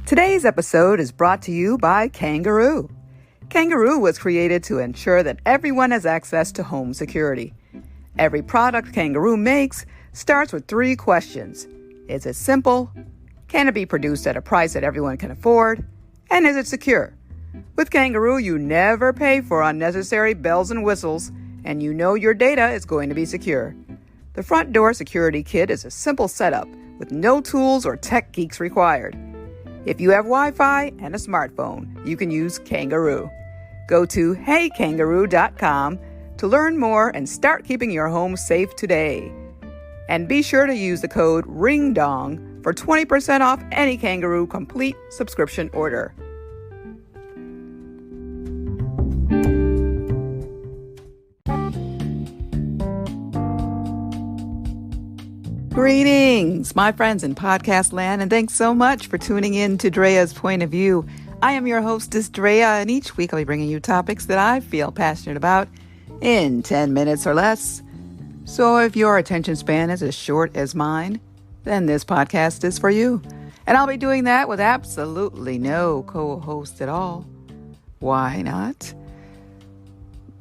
Today's episode is brought to you by Kangaroo. Kangaroo was created to ensure that everyone has access to home security. Every product Kangaroo makes starts with 3 questions. Is it simple? Can it be produced at a price that everyone can afford? And is it secure? With Kangaroo, you never pay for unnecessary bells and whistles, and you know your data is going to be secure. The front door security kit is a simple setup with no tools or tech geeks required. If you have Wi-Fi and a smartphone, you can use Kangaroo. Go to heykangaroo.com to learn more and start keeping your home safe today. And be sure to use the code RINGDONG for 20% off any Kangaroo complete subscription order. Greetings, my friends in podcast land, and thanks so much for tuning in to Drea's Point of View. I am your hostess, Drea, and each week I'll be bringing you topics that I feel passionate about in 10 minutes or less. So if your attention span is as short as mine, then this podcast is for you. And I'll be doing that with absolutely no co-host at all. Why not?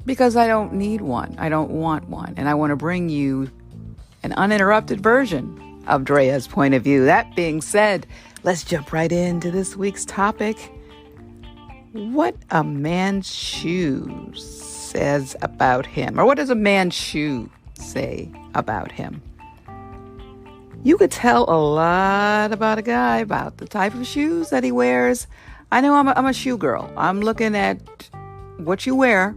Because I don't need one. I don't want one. And I want to bring you an uninterrupted version of Drea's Point of View. That being said, let's jump right into this week's topic. What a man's shoe says about him, or what does a man's shoe say about him? You could tell a lot about a guy about the type of shoes that he wears. I know I'm a shoe girl. I'm looking at what you wear,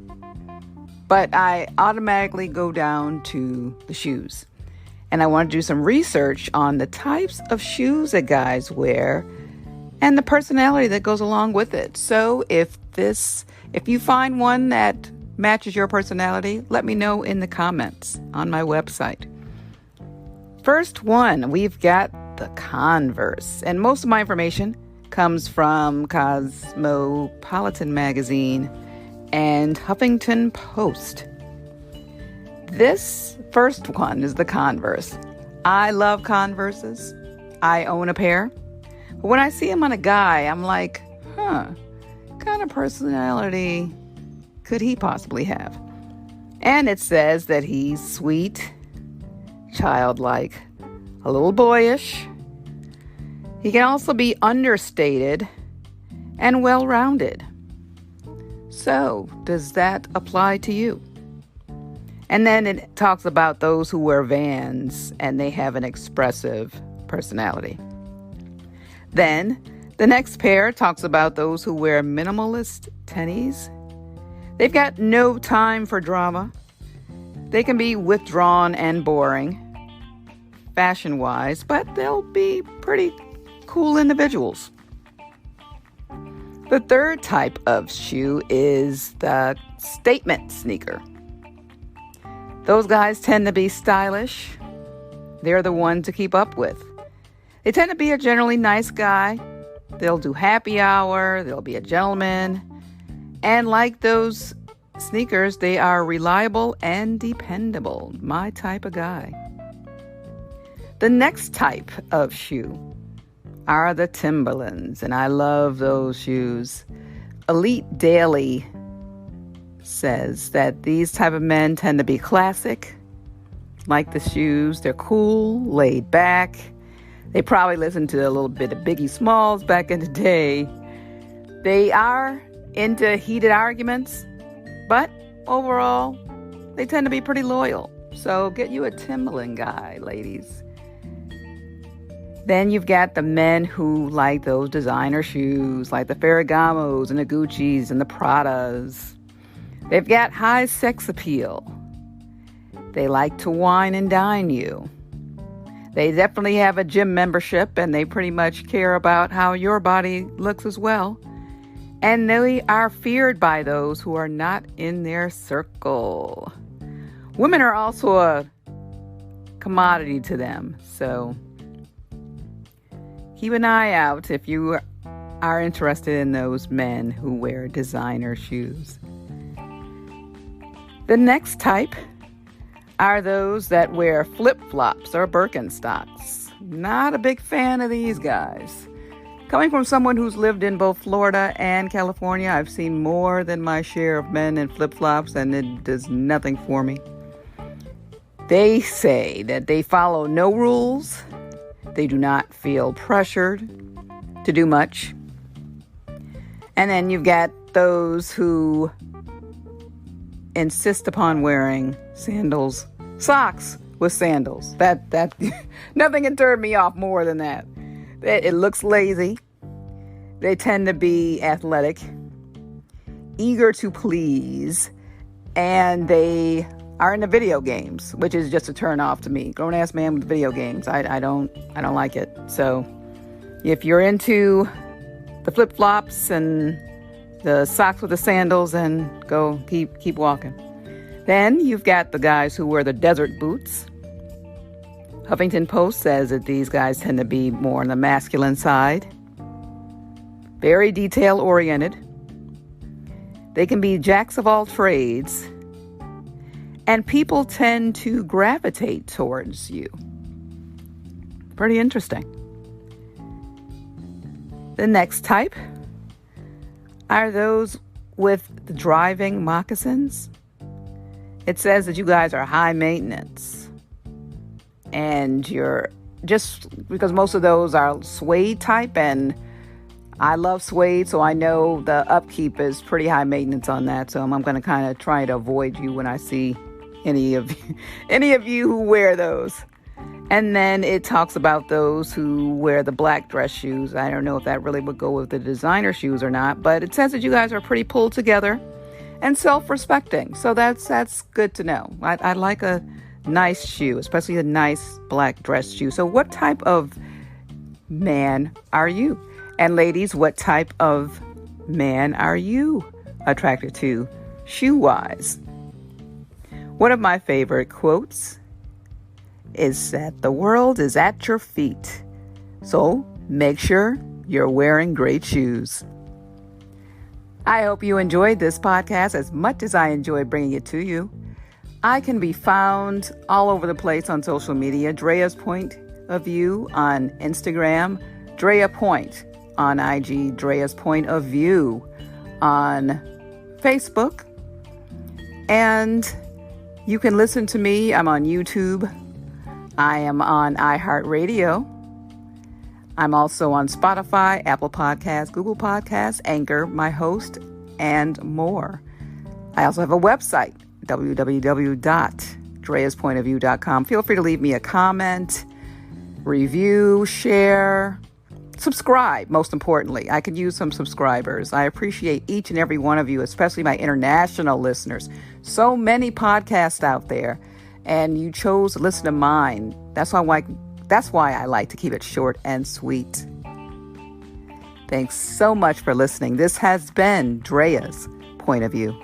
but I automatically go down to the shoes. And I want to do some research on the types of shoes that guys wear and the personality that goes along with it. So if you find one that matches your personality, let me know in the comments on my website. First one, we've got the Converse. And most of my information comes from Cosmopolitan Magazine and Huffington Post. This first one is the Converse. I love Converses. I own a pair. But when I see them on a guy, I'm like, what kind of personality could he possibly have? And it says that he's sweet, childlike, a little boyish. He can also be understated and well-rounded. So, does that apply to you? And then it talks about those who wear Vans and they have an expressive personality. Then the next pair talks about those who wear minimalist tennies. They've got no time for drama. They can be withdrawn and boring, fashion-wise, but they'll be pretty cool individuals. The third type of shoe is the statement sneaker. Those guys tend to be stylish. They're the one to keep up with. They tend to be a generally nice guy. They'll do happy hour. They'll be a gentleman. And like those sneakers, they are reliable and dependable. My type of guy. The next type of shoe are the Timberlands. And I love those shoes. Elite Daily says that these type of men tend to be classic, like the shoes. They're cool, laid back. They probably listened to a little bit of Biggie Smalls back in the day. They are into heated arguments, but overall, they tend to be pretty loyal. So get you a Timberland guy, ladies. Then you've got the men who like those designer shoes, like the Ferragamos and the Guccis and the Pradas. They've got high sex appeal. They like to wine and dine you. They definitely have a gym membership, and they pretty much care about how your body looks as well. And they are feared by those who are not in their circle. Women are also a commodity to them, so keep an eye out if you are interested in those men who wear designer shoes. The next type are those that wear flip-flops or Birkenstocks. Not a big fan of these guys. Coming from someone who's lived in both Florida and California, I've seen more than my share of men in flip-flops, and it does nothing for me. They say that they follow no rules. They do not feel pressured to do much. And then you've got those who insist upon wearing socks with sandals. That nothing can turn me off more than that. It looks lazy. They tend to be athletic, eager to please, and they are into video games, which is just a turn off to me. Grown-ass man with video games. I don't like it. So if you're into the flip-flops and the socks with the sandals, then go keep walking. Then you've got the guys who wear the desert boots. Huffington Post says that these guys tend to be more on the masculine side. Very detail-oriented. They can be jacks of all trades. And people tend to gravitate towards you. Pretty interesting. The next type are those with the driving moccasins. It says that you guys are high maintenance. And you're just because most of those are suede type, and I love suede, so I know the upkeep is pretty high maintenance on that. So I'm going to kind of try to avoid you when I see any of you who wear those. And then it talks about those who wear the black dress shoes. I don't know if that really would go with the designer shoes or not, but it says that you guys are pretty pulled together and self-respecting. So that's good to know. I like a nice shoe, especially a nice black dress shoe. So what type of man are you? And ladies, what type of man are you attracted to shoe-wise? One of my favorite quotes is that the world is at your feet. So make sure you're wearing great shoes. I hope you enjoyed this podcast as much as I enjoyed bringing it to you. I can be found all over the place on social media. Drea's Point of View on Instagram. Drea Point on IG. Drea's Point of View on Facebook. And you can listen to me. I'm on YouTube. I am on iHeartRadio. I'm also on Spotify, Apple Podcasts, Google Podcasts, Anchor, my host, and more. I also have a website, www.dreaspointofview.com. Feel free to leave me a comment, review, share, subscribe, most importantly. I could use some subscribers. I appreciate each and every one of you, especially my international listeners. So many podcasts out there, and you chose to listen to mine. That's why I like to keep it short and sweet. Thanks so much for listening. This has been Drea's Point of View.